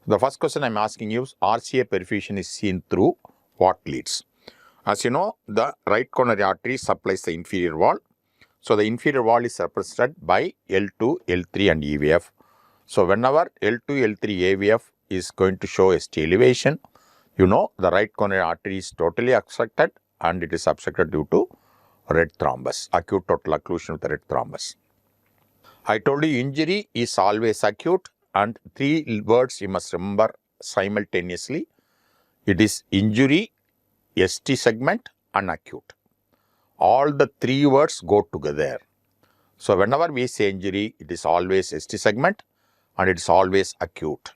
The first question I'm asking you is RCA perfusion is seen through what leads? As you know, the right coronary artery supplies the inferior wall. So, the inferior wall is represented by L2, L3 and EVF. So, whenever L2, L3, AVF is going to show ST elevation, you know the right coronary artery is totally obstructed and it is obstructed due to red thrombus, acute total occlusion with red thrombus. I told you injury is always acute, and three words you must remember simultaneously. It is injury, ST segment and acute. All the three words go together. So, whenever we say injury, it is always ST segment and it is always acute.